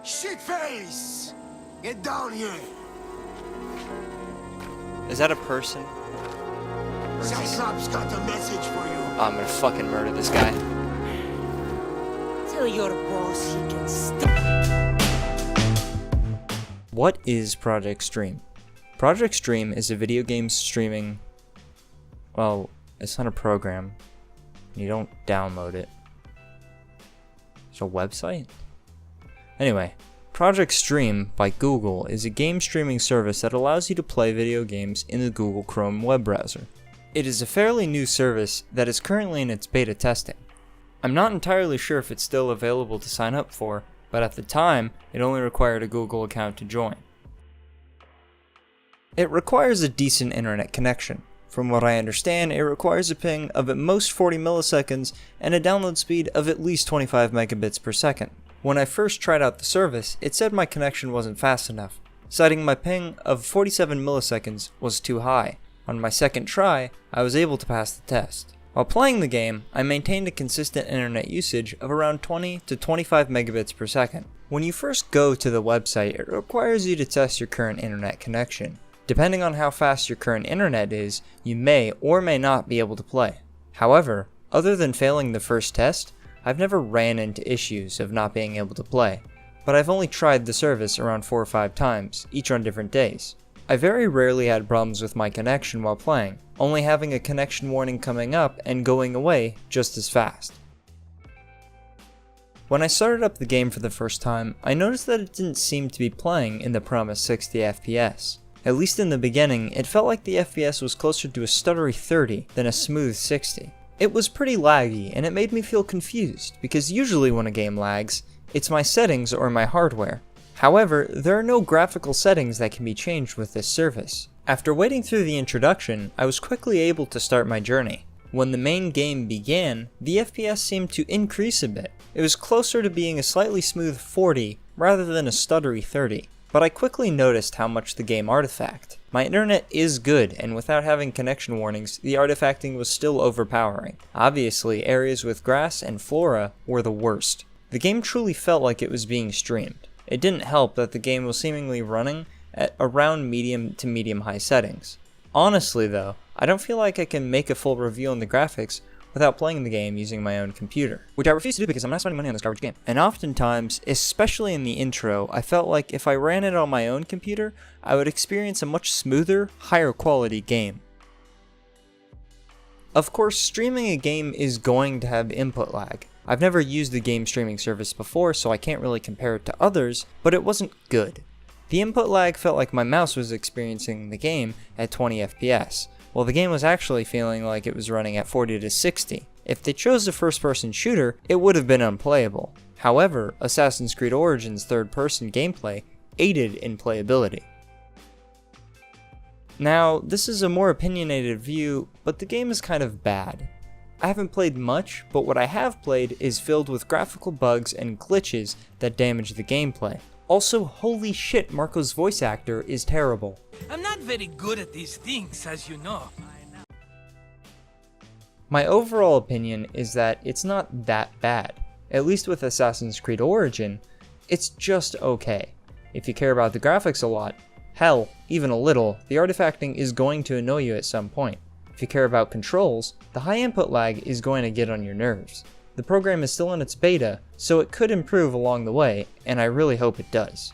Shitface! Get down here! Is that a person? Cyclops got a message for you. Oh, I'm gonna fucking murder this guy. Tell your boss he can stop. What is Project Stream? Project Stream is a video game streaming... Well, it's not a program. You don't download it. It's a website? Anyway, Project Stream by Google is a game streaming service that allows you to play video games in the Google Chrome web browser. It is a fairly new service that is currently in its beta testing. I'm not entirely sure if it's still available to sign up for, but at the time, it only required a Google account to join. It requires a decent internet connection. From what I understand, it requires a ping of at most 40 milliseconds and a download speed of at least 25 megabits per second. When I first tried out the service, it said my connection wasn't fast enough, citing my ping of 47 milliseconds was too high. On my second try, I was able to pass the test. While playing the game, I maintained a consistent internet usage of around 20 to 25 megabits per second. When you first go to the website, it requires you to test your current internet connection. Depending on how fast your current internet is, you may or may not be able to play. However, other than failing the first test, I've never ran into issues of not being able to play, but I've only tried the service around 4 or 5 times, each on different days. I very rarely had problems with my connection while playing, only having a connection warning coming up and going away just as fast. When I started up the game for the first time, I noticed that it didn't seem to be playing in the promised 60 FPS. At least in the beginning, it felt like the FPS was closer to a stuttery 30 than a smooth 60. It was pretty laggy, and it made me feel confused, because usually when a game lags, it's my settings or my hardware. However, there are no graphical settings that can be changed with this service. After waiting through the introduction, I was quickly able to start my journey. When the main game began, the FPS seemed to increase a bit. It was closer to being a slightly smooth 40 rather than a stuttery 30. But I quickly noticed how much the game artifact. My internet is good, and without having connection warnings, the artifacting was still overpowering. Obviously, areas with grass and flora were the worst. The game truly felt like it was being streamed. It didn't help that the game was seemingly running at around medium to medium high settings. Honestly though, I don't feel like I can make a full review on the graphics without playing the game using my own computer, which I refuse to do because I'm not spending money on this garbage game. And oftentimes, especially in the intro, I felt like if I ran it on my own computer, I would experience a much smoother, higher quality game. Of course, streaming a game is going to have input lag. I've never used the game streaming service before, so I can't really compare it to others, but it wasn't good. The input lag felt like my mouse was experiencing the game at 20 FPS. Well, the game was actually feeling like it was running at 40 to 60. If they chose a first-person shooter, it would have been unplayable. However, Assassin's Creed Origins third-person gameplay aided in playability. Now, this is a more opinionated view, but the game is kind of bad. I haven't played much, but what I have played is filled with graphical bugs and glitches that damage the gameplay. Also, holy shit, Marco's voice actor is terrible. I'm not very good at these things, as you know. My overall opinion is that it's not that bad. At least with Assassin's Creed Origin, it's just okay. If you care about the graphics a lot, hell, even a little, the artifacting is going to annoy you at some point. If you care about controls, the high input lag is going to get on your nerves. The program is still in its beta, so it could improve along the way, and I really hope it does.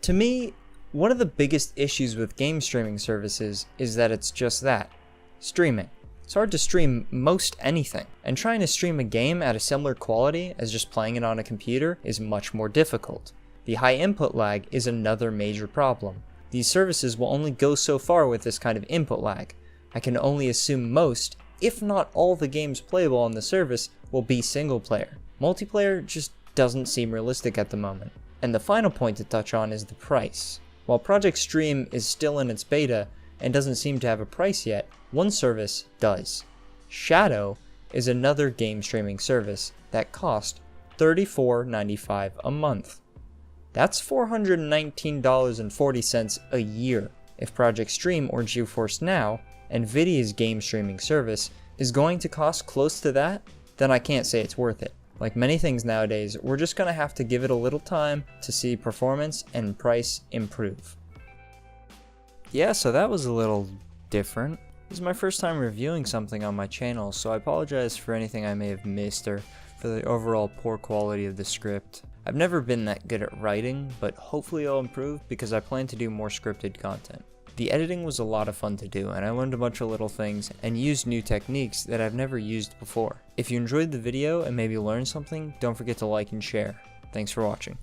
To me, one of the biggest issues with game streaming services is that it's just that, streaming. It's hard to stream most anything, and trying to stream a game at a similar quality as just playing it on a computer is much more difficult. The high input lag is another major problem. These services will only go so far with this kind of input lag. I can only assume most, if not all, the games playable on the service will be single player. Multiplayer just doesn't seem realistic at the moment. And the final point to touch on is the price. While Project Stream is still in its beta and doesn't seem to have a price yet, one service does. Shadow is another game streaming service that costs $34.95 a month. That's $419.40 a year. If Project Stream or GeForce Now, Nvidia's game streaming service, is going to cost close to that, then I can't say it's worth it. Like many things nowadays, we're just gonna have to give it a little time to see performance and price improve. Yeah, so that was a little different. This is my first time reviewing something on my channel, so I apologize for anything I may have missed or for the overall poor quality of the script. I've never been that good at writing, but hopefully I'll improve because I plan to do more scripted content. The editing was a lot of fun to do, and I learned a bunch of little things and used new techniques that I've never used before. If you enjoyed the video and maybe learned something, don't forget to like and share. Thanks for watching.